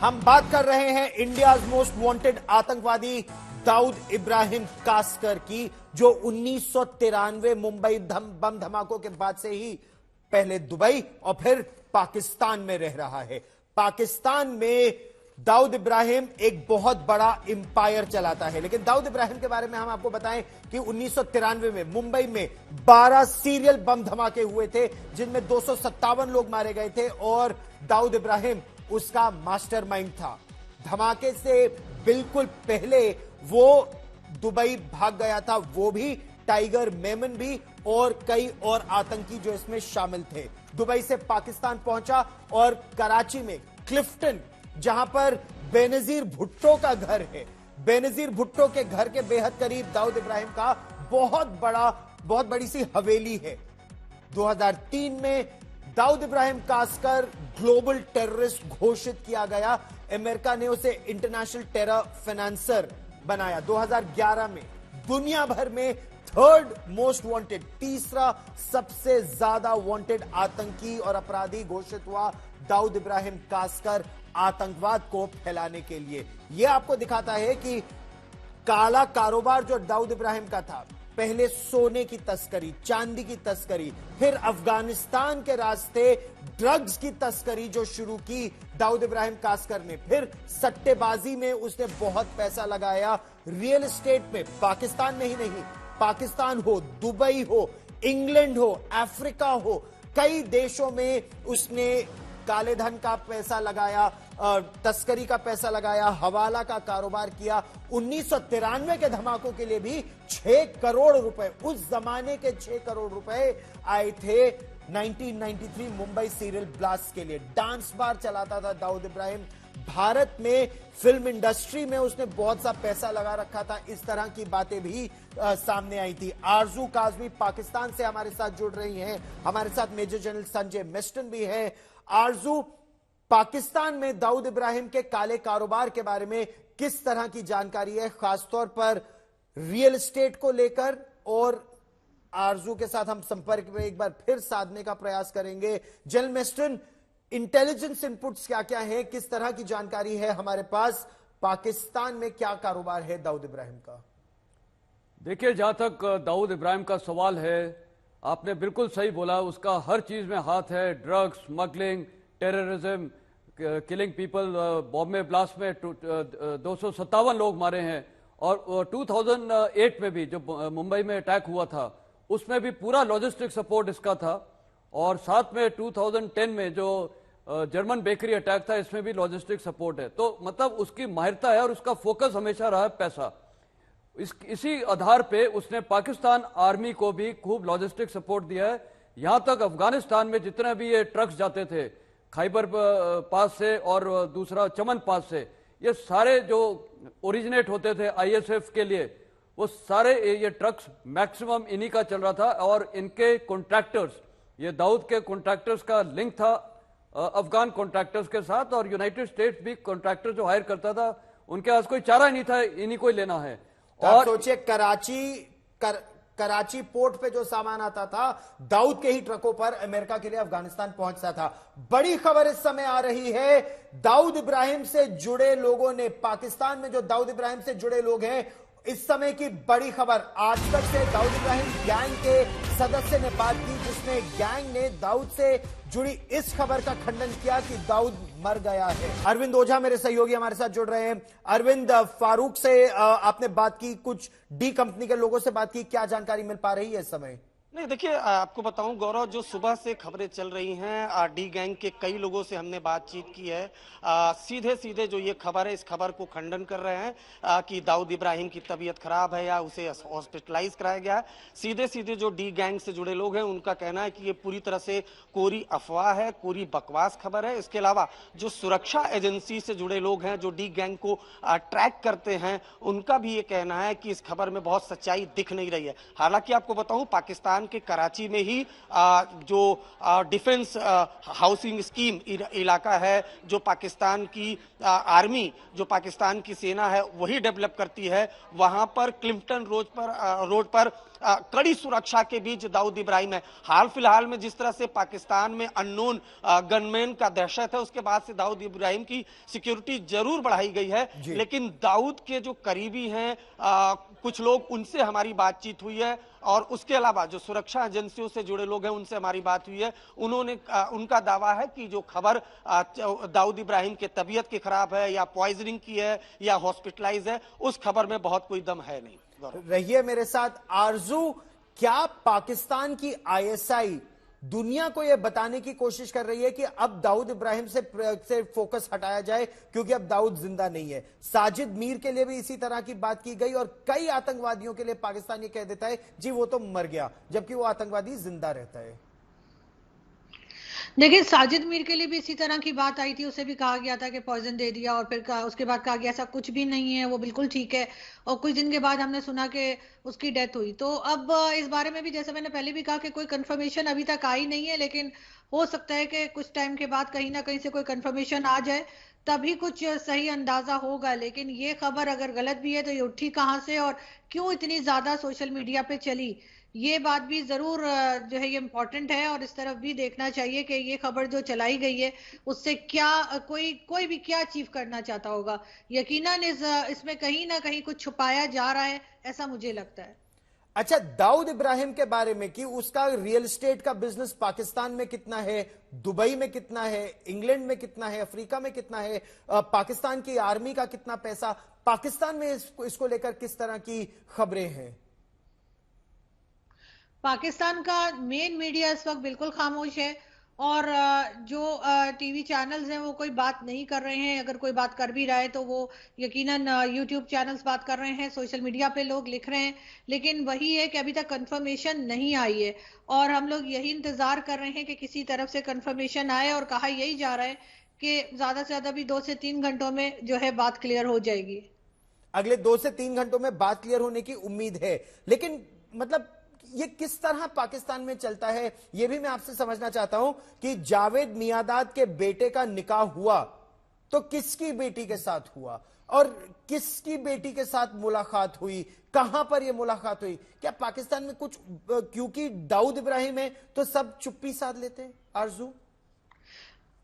हम बात कर रहे हैं इंडियाज मोस्ट वांटेड आतंकवादी दाऊद इब्राहिम कासकर की, जो 1993 मुंबई बम धमाकों के बाद से ही पहले दुबई और फिर पाकिस्तान में रह रहा है। पाकिस्तान में दाऊद इब्राहिम एक बहुत बड़ा एम्पायर चलाता है। लेकिन दाऊद इब्राहिम के बारे में हम आपको बताएं कि 1993 में मुंबई में 12 सीरियल बम धमाके हुए थे, जिनमें 257 लोग मारे गए थे और दाऊद इब्राहिम उसका मास्टरमाइंड था। धमाके से बिल्कुल पहले वो दुबई भाग गया था, वो भी, टाइगर मेमन भी और कई और आतंकी जो इसमें शामिल थे। दुबई से पाकिस्तान पहुंचा और कराची में क्लिफ्टन, जहां पर बेनजीर भुट्टो का घर है, बेनजीर भुट्टो के घर के बेहद करीब दाऊद इब्राहिम का बहुत बड़ी सी हवेली है। 2003 में दाऊद इब्राहिम कासकर ग्लोबल टेररिस्ट घोषित किया गया। अमेरिका ने उसे इंटरनेशनल टेरर फाइनेंसर बनाया। 2011 में दुनिया भर में थर्ड मोस्ट वांटेड, तीसरा सबसे ज्यादा वांटेड आतंकी और अपराधी घोषित हुआ दाऊद इब्राहिम कासकर, आतंकवाद को फैलाने के लिए। यह आपको दिखाता है कि काला कारोबार जो दाऊद इब्राहिम का था, पहले सोने की तस्करी, चांदी की तस्करी, फिर अफगानिस्तान के रास्ते ड्रग्स की तस्करी जो शुरू की दाऊद इब्राहिम कासकर ने, फिर सट्टेबाजी में उसने बहुत पैसा लगाया, रियल एस्टेट में, पाकिस्तान में ही नहीं, पाकिस्तान हो, दुबई हो, इंग्लैंड हो, अफ्रीका हो, कई देशों में उसने काले धन का पैसा लगाया, तस्करी का पैसा लगाया, हवाला का कारोबार किया। 1993 के धमाकों के लिए भी 6 करोड़ रुपए, उस जमाने के 6 करोड़ रुपए आए थे 1993 मुंबई सीरियल ब्लास्ट के लिए। डांस बार चलाता था दाऊद इब्राहिम। भारत में फिल्म इंडस्ट्री में उसने बहुत सा पैसा लगा रखा था, इस तरह की बातें भी सामने आई थी। आरजू काजमी पाकिस्तान से हमारे साथ जुड़ रही हैं, हमारे साथ मेजर जनरल संजय मिस्टन भी है। आरजू, पाकिस्तान में दाऊद इब्राहिम के काले कारोबार के बारे में किस तरह की जानकारी है, खासतौर पर रियल एस्टेट को लेकर? और आरजू के साथ हम संपर्क में एक बार फिर साधने का प्रयास करेंगे। जनरल मिस्टन, इंटेलिजेंस इनपुट्स क्या क्या है, किस तरह की जानकारी है हमारे पास, पाकिस्तान में क्या कारोबार है दाऊद इब्राहिम का? देखिए, जहां तक दाऊद इब्राहिम का सवाल है, आपने बिल्कुल सही बोला, उसका हर चीज में हाथ है। Drugs, smuggling, terrorism, killing people. Bombay blast में 257 लोग मारे हैं और 2008 में भी जो मुंबई में अटैक हुआ था, उसमें भी पूरा लॉजिस्टिक सपोर्ट इसका था। और साथ में 2010 में जो जर्मन बेकरी अटैक था, इसमें भी लॉजिस्टिक सपोर्ट है। तो मतलब उसकी माहिरता है और उसका फोकस हमेशा रहा है पैसा। इसी आधार पे उसने पाकिस्तान आर्मी को भी खूब लॉजिस्टिक सपोर्ट दिया है। यहां तक अफगानिस्तान में जितने भी ये ट्रक्स जाते थे खैबर पास से और दूसरा चमन पास से, ये सारे जो ओरिजिनेट होते थे आईएसएफ के लिए, वो सारे ये ट्रक्स मैक्सिमम इन्हीं का चल रहा था। और इनके कॉन्ट्रैक्टर्स, ये दाऊद के कॉन्ट्रैक्टर्स का लिंक था अफगान कॉन्ट्रैक्टर्स के साथ। और यूनाइटेड स्टेट्स भी कॉन्ट्रैक्टर जो हायर करता था, उनके पास कोई चारा ही नहीं था, इन्हीं को ही लेना है। और सोचिए, कराची पोर्ट पे जो सामान आता था, दाऊद के ही ट्रकों पर अमेरिका के लिए अफगानिस्तान पहुंचता था। बड़ी खबर इस समय आ रही है, दाऊद इब्राहिम से जुड़े लोगों ने, पाकिस्तान में जो दाऊद इब्राहिम से जुड़े लोग हैं, इस समय की बड़ी खबर। आज तक से दाऊद इब्राहिम गैंग के सदस्य ने बात की, जिसमें गैंग ने दाऊद से जुड़ी इस खबर का खंडन किया कि दाऊद मर गया है। अरविंद ओझा मेरे सहयोगी हमारे साथ जुड़ रहे हैं। अरविंद, फारूक से आपने बात की, कुछ डी कंपनी के लोगों से बात की, क्या जानकारी मिल पा रही है इस समय? नहीं, देखिए, आपको बताऊं गौरव, जो सुबह से खबरें चल रही हैं, डी गैंग के कई लोगों से हमने बातचीत की है। सीधे सीधे जो ये खबर है, इस खबर को खंडन कर रहे हैं कि दाऊद इब्राहिम की तबीयत खराब है या उसे हॉस्पिटलाइज कराया गया है। सीधे सीधे जो डी गैंग से जुड़े लोग हैं, उनका कहना है कि ये पूरी तरह से कोरी अफवाह है, कोरी बकवास खबर है। इसके अलावा जो सुरक्षा एजेंसी से जुड़े लोग हैं, जो डी गैंग को ट्रैक करते हैं, उनका भी ये कहना है कि इस खबर में बहुत सच्चाई दिख नहीं रही है। हालांकि आपको बताऊं, पाकिस्तान पाकिस्तान के कराची में ही जो डिफेंस हाउसिंग स्कीम इलाका है, जो पाकिस्तान की आर्मी, जो पाकिस्तान की सेना है वही डेवलप करती है, वहां पर क्लिफ्टन रोड पर कड़ी सुरक्षा के बीच दाऊद इब्राहिम है। हाल फिलहाल में जिस तरह से पाकिस्तान में अननोन गनमैन का दहशत है, उसके बाद से दाऊद इब्राहिम की सिक्योरिटी जरूर बढ़ाई गई है, लेकिन दाऊद के जो करीबी हैं कुछ लोग, उनसे हमारी बातचीत हुई है और उसके अलावा जो सुरक्षा एजेंसियों से जुड़े लोग हैं उनसे हमारी बात हुई है। उन्होंने उनका दावा है कि जो खबर दाऊद इब्राहिम के तबीयत की खराब है या पॉइजनिंग की है या हॉस्पिटलाइज है, उस खबर में बहुत कोई दम है नहीं। रहिए मेरे साथ आरजू, क्या पाकिस्तान की आईएसआई दुनिया को यह बताने की कोशिश कर रही है कि अब दाऊद इब्राहिम से फोकस हटाया जाए क्योंकि अब दाऊद जिंदा नहीं है? साजिद मीर के लिए भी इसी तरह की बात की गई और कई आतंकवादियों के लिए पाकिस्तान ये कह देता है जी वो तो मर गया, जबकि वो आतंकवादी जिंदा रहता है। देखिए, साजिद मीर के लिए भी इसी तरह की बात आई थी, उसे भी कहा गया था कि पॉइजन दे दिया और फिर उसके बाद कहा गया ऐसा कुछ भी नहीं है, वो बिल्कुल ठीक है। और कुछ दिन के बाद हमने सुना कि उसकी डेथ हुई। तो अब इस बारे में भी, जैसे मैंने पहले भी कहा, कि कोई कंफर्मेशन अभी तक आई नहीं है, लेकिन हो सकता है कि कुछ टाइम के बाद कहीं ना कहीं से कोई कंफर्मेशन आ जाए, तभी कुछ सही अंदाजा होगा। लेकिन ये खबर अगर गलत भी है तो ये उठी कहाँ से और क्यों इतनी ज्यादा सोशल मीडिया पे चली, ये बात भी जरूर जो है ये इम्पोर्टेंट है। और इस तरफ भी देखना चाहिए कि ये खबर जो चलाई गई है उससे क्या कोई भी क्या अचीव करना चाहता होगा। यकीनन इसमें कहीं ना कहीं कुछ छुपाया जा रहा है, ऐसा मुझे लगता है। अच्छा, दाऊद इब्राहिम के बारे में कि उसका रियल एस्टेट का बिजनेस पाकिस्तान में कितना है, दुबई में कितना है, इंग्लैंड में कितना है, अफ्रीका में कितना है, पाकिस्तान की आर्मी का कितना पैसा, पाकिस्तान में इसको लेकर किस तरह की खबरें हैं? पाकिस्तान का मेन मीडिया इस वक्त बिल्कुल खामोश है और जो टीवी चैनल्स हैं वो कोई बात नहीं कर रहे हैं। अगर कोई बात कर भी रहा है तो वो यकीनन यूट्यूब चैनल्स बात कर रहे हैं, सोशल मीडिया पे लोग लिख रहे हैं, लेकिन वही है कि अभी तक कंफर्मेशन नहीं आई है और हम लोग यही इंतजार कर रहे हैं कि किसी तरफ से कंफर्मेशन आए। और कहा यही जा रहा है कि ज्यादा से ज्यादा भी 2 से 3 घंटों में जो है बात क्लियर हो जाएगी। अगले 2 से 3 घंटों में बात क्लियर होने की उम्मीद है, लेकिन मतलब ये किस तरह पाकिस्तान में चलता है ये भी मैं आपसे समझना चाहता हूं कि जावेद मियादाद के बेटे का निकाह हुआ तो किसकी बेटी के साथ हुआ और किसकी बेटी के साथ मुलाकात हुई, कहां पर यह मुलाकात हुई? क्या पाकिस्तान में कुछ, क्योंकि दाऊद इब्राहिम है तो सब चुप्पी साध लेते हैं? आरजू,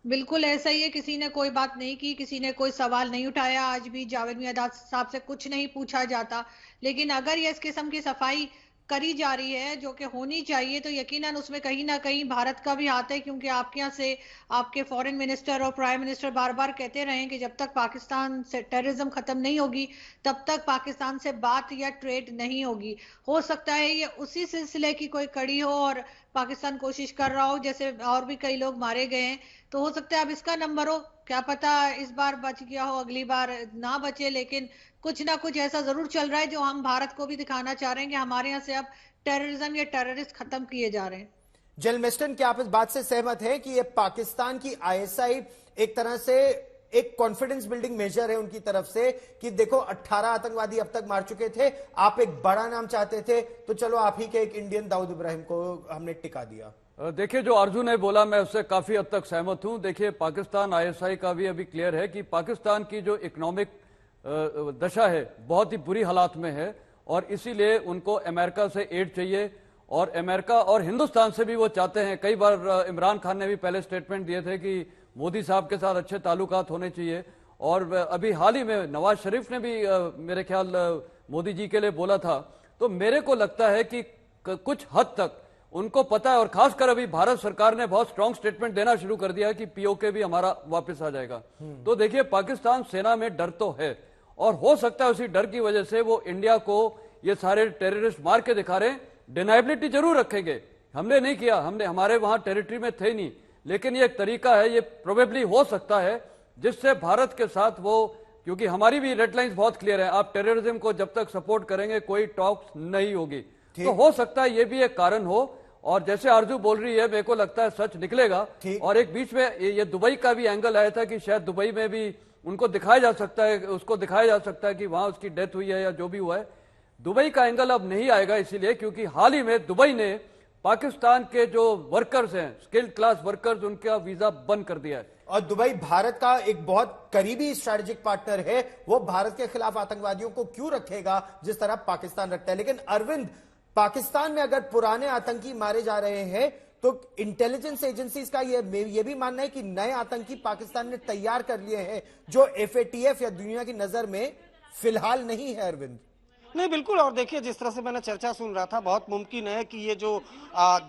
बिल्कुल ऐसा ही है, किसी ने कोई बात नहीं की, किसी ने कोई सवाल नहीं उठाया। आज भी जावेद मियादाद साहब से कुछ नहीं पूछा जाता। लेकिन अगर ये इस किस्म की सफाई करी जा रही है जो कि होनी चाहिए तो यकीनन उसमें कहीं ना कहीं भारत का भी हाथ है, क्योंकि आपके यहाँ से आपके फॉरेन मिनिस्टर और प्राइम मिनिस्टर बार बार कहते रहे हैं कि जब तक पाकिस्तान से टेररिज्म खत्म नहीं होगी तब तक पाकिस्तान से बात या ट्रेड नहीं होगी। हो सकता है ये उसी सिलसिले की कोई कड़ी हो और पाकिस्तान कोशिश कर रहा हो, जैसे और भी कई लोग मारे गए हैं, तो हो सकता है अब इसका नंबर हो। क्या पता इस बार बच गया हो, अगली बार ना बचे, लेकिन कुछ ना कुछ ऐसा जरूर चल रहा है जो हम भारत को भी दिखाना चाह रहे हैं कि हमारे यहाँ से अब टेररिज्म या टेररिस्ट खत्म किए जा रहे हैं। जनरल मेस्टन, क्या आप इस बात से सहमत हैं कि ये पाकिस्तान की आईएसआई एक तरह से एक कॉन्फिडेंस बिल्डिंग मेजर है उनकी तरफ से कि देखो 18 आतंकवादी अब तक मार चुके थे, आप एक बड़ा नाम चाहते थे तो चलो आप ही के एक इंडियन दाऊद इब्राहिम को हमने टिका दिया? देखिए, जो अर्जुन ने बोला मैं उससे काफी हद तक सहमत हूं। देखिए, पाकिस्तान आईएसआई का भी अभी क्लियर है कि पाकिस्तान की जो इकोनॉमिक दशा है बहुत ही बुरी हालात में है और इसीलिए उनको अमेरिका से एड चाहिए और अमेरिका और हिंदुस्तान से भी वो चाहते हैं। कई बार इमरान खान ने भी पहले स्टेटमेंट दिए थे कि मोदी साहब के साथ अच्छे ताल्लुकात होने चाहिए और अभी हाल ही में नवाज शरीफ ने भी मेरे ख्याल मोदी जी के लिए बोला था। तो मेरे को लगता है कि कुछ हद तक उनको पता है और खासकर अभी भारत सरकार ने बहुत स्ट्रांग स्टेटमेंट देना शुरू कर दिया है कि पीओके भी हमारा वापस आ जाएगा। तो देखिए, पाकिस्तान सेना में डर तो है और हो सकता है उसी डर की वजह से वो इंडिया को ये सारे टेररिस्ट मार के दिखा रहे हैं। डिनाइबिलिटी जरूर रखेंगे, हमने नहीं किया, हमने हमारे वहां टेरिटरी में थे नहीं, लेकिन ये एक तरीका है, ये प्रोबेबली हो सकता है जिससे भारत के साथ वो, क्योंकि हमारी भी रेड लाइंस बहुत क्लियर है, आप टेररिज्म को जब तक सपोर्ट करेंगे कोई टॉक्स नहीं होगी। तो हो सकता है ये भी एक कारण हो और जैसे आरजू बोल रही है मेरे को लगता है सच निकलेगा। और एक बीच में ये दुबई का भी एंगल आया था कि शायद दुबई में भी उनको दिखाया जा सकता है, उसको दिखाया जा सकता है कि वहां उसकी डेथ हुई है या जो भी हुआ है। दुबई का एंगल अब नहीं आएगा इसीलिए क्योंकि हाल ही में दुबई ने पाकिस्तान के जो वर्कर्स हैं, स्किल्ड क्लास वर्कर्स, उनका वीजा बंद कर दिया है। और दुबई भारत का एक बहुत करीबी स्ट्रेटेजिक पार्टनर है, वो भारत के खिलाफ आतंकवादियों को क्यों रखेगा जिस तरह पाकिस्तान रखता है। लेकिन अरविंद, पाकिस्तान में अगर पुराने आतंकी मारे जा रहे हैं तो इंटेलिजेंस एजेंसीज का ये भी मानना है कि नए आतंकी पाकिस्तान ने तैयार कर लिए हैं जो एफएटीएफ या दुनिया की नजर में फिलहाल नहीं है। अरविंद, नहीं, बिल्कुल। और देखिए, जिस तरह से मैंने चर्चा सुन रहा था, बहुत मुमकिन है कि ये जो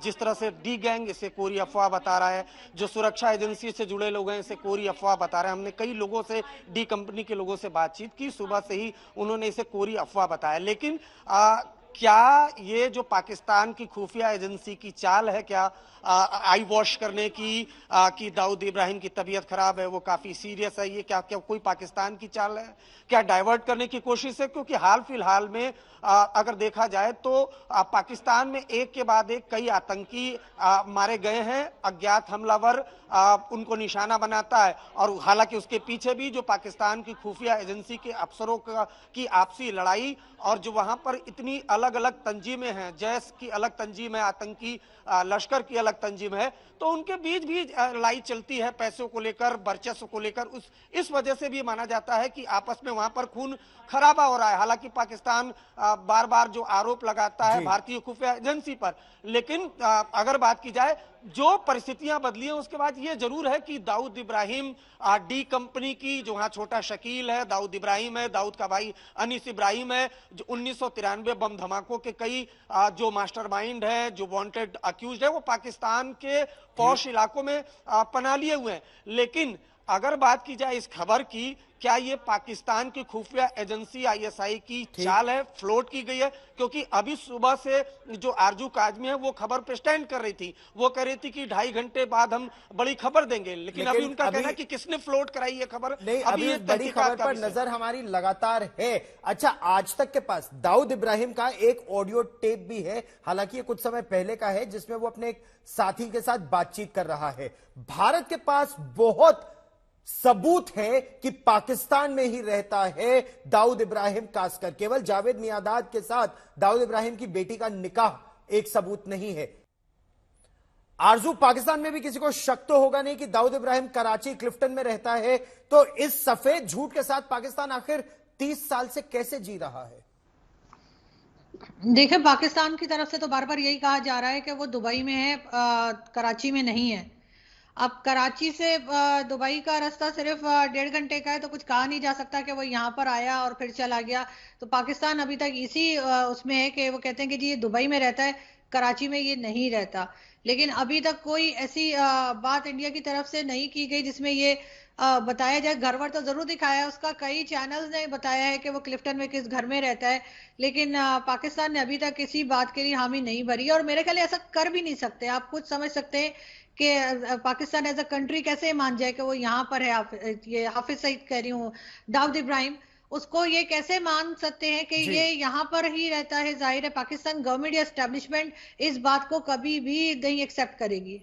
जिस तरह से डी गैंग इसे कोरी अफवाह बता रहा है, जो सुरक्षा एजेंसी से जुड़े लोग हैं इसे कोरी अफवाह बता रहे हैं। हमने कई लोगों से, डी कंपनी के लोगों से बातचीत की, सुबह से ही उन्होंने इसे कोरी अफवाह बताया। लेकिन क्या ये जो पाकिस्तान की खुफिया एजेंसी की चाल है, क्या आई वॉश करने की कि दाऊद इब्राहिम की तबीयत खराब है, वो काफी सीरियस है, ये क्या क्या कोई पाकिस्तान की चाल है? क्या डाइवर्ट करने की कोशिश है? क्योंकि हाल फिलहाल में अगर देखा जाए तो पाकिस्तान में एक के बाद एक कई आतंकी मारे गए हैं। अज्ञात हमलावर उनको निशाना बनाता है, और हालांकि उसके पीछे भी जो पाकिस्तान की खुफिया एजेंसी के अफसरों की आपसी लड़ाई, और जो वहां पर इतनी अलग अलग तंजीमें हैं, जैश की अलग तंजीम है, आतंकी लश्कर की अलग तंजीम है, तो उनके बीच भी लड़ाई चलती है पैसों को लेकर, वर्चस्व को लेकर। इस वजह से भी माना जाता है कि आपस में वहां पर खून खराबा हो रहा है। हालांकि पाकिस्तान बार बार जो आरोप लगाता है भारतीय खुफिया एजेंसी पर, लेकिन अगर बात की जाए, जो परिस्थितियां बदली हैं उसके बाद ये जरूर है कि दाऊद इब्राहिम डी कंपनी की, जो वहां छोटा शकील है, दाऊद इब्राहिम है, दाऊद का भाई अनीस इब्राहिम है, जो 1993 बम धमाकों के कई जो मास्टरमाइंड है, जो वांटेड अक्यूज्ड है, वो पाकिस्तान के पौष इलाकों में पनाह लिए हुए हैं। लेकिन अगर बात की जाए इस खबर की, क्या ये पाकिस्तान की खुफिया एजेंसी आईएसआई की चाल है, फ्लोट की गई है? क्योंकि अभी सुबह से जो आरजू काजमी है वो खबर पे स्टैंड कर रही थी, वो कह रही थी कि 2.5 घंटे बाद हम बड़ी खबर देंगे। लेकिन अभी उनका कहना है कि किसने फ्लोट कराई ये खबर, नहीं, अभी ये बड़ी खबर पर नजर हमारी लगातार है। अच्छा, आज तक के पास दाऊद इब्राहिम का एक ऑडियो टेप भी है, हालांकि ये कुछ समय पहले का है, जिसमें वो अपने एक साथी के साथ बातचीत कर रहा है। भारत के पास बहुत सबूत है कि पाकिस्तान में ही रहता है दाऊद इब्राहिम कासकर। केवल जावेद मियादाद के साथ दाऊद इब्राहिम की बेटी का निकाह एक सबूत नहीं है। आरजू, पाकिस्तान में भी किसी को शक तो होगा नहीं कि दाऊद इब्राहिम कराची क्लिफ्टन में रहता है, तो इस सफेद झूठ के साथ पाकिस्तान आखिर 30 साल से कैसे जी रहा है? देखिए, पाकिस्तान की तरफ से तो बार बार यही कहा जा रहा है कि वो दुबई में है, कराची में नहीं है। अब कराची से दुबई का रास्ता सिर्फ 1.5 घंटे का है, तो कुछ कहा नहीं जा सकता कि वो यहाँ पर आया और फिर चला गया। तो पाकिस्तान अभी तक इसी उसमें है कि वो कहते हैं कि जी ये दुबई में रहता है, कराची में ये नहीं रहता। लेकिन अभी तक कोई ऐसी बात इंडिया की तरफ से नहीं की गई जिसमें ये बताया जाए। घर वर तो जरूर दिखाया है उसका, कई चैनल्स ने बताया है कि वो क्लिफ्टन में किस घर में रहता है, लेकिन पाकिस्तान ने अभी तक किसी बात के लिए हामी नहीं भरी, और मेरे ख्याल ऐसा कर भी नहीं सकते। आप खुद समझ सकते हैं कि पाकिस्तान एज अ कंट्री कैसे मान जाए कि वो यहाँ पर है। ये हाफिज सईद कह रही हूँ, दाऊद इब्राहिम, उसको ये कैसे मान सकते हैं कि ये यहाँ पर ही रहता है? जाहिर है पाकिस्तान गवर्नमेंट या एस्टेब्लिशमेंट इस बात को कभी भी नहीं एक्सेप्ट करेगी।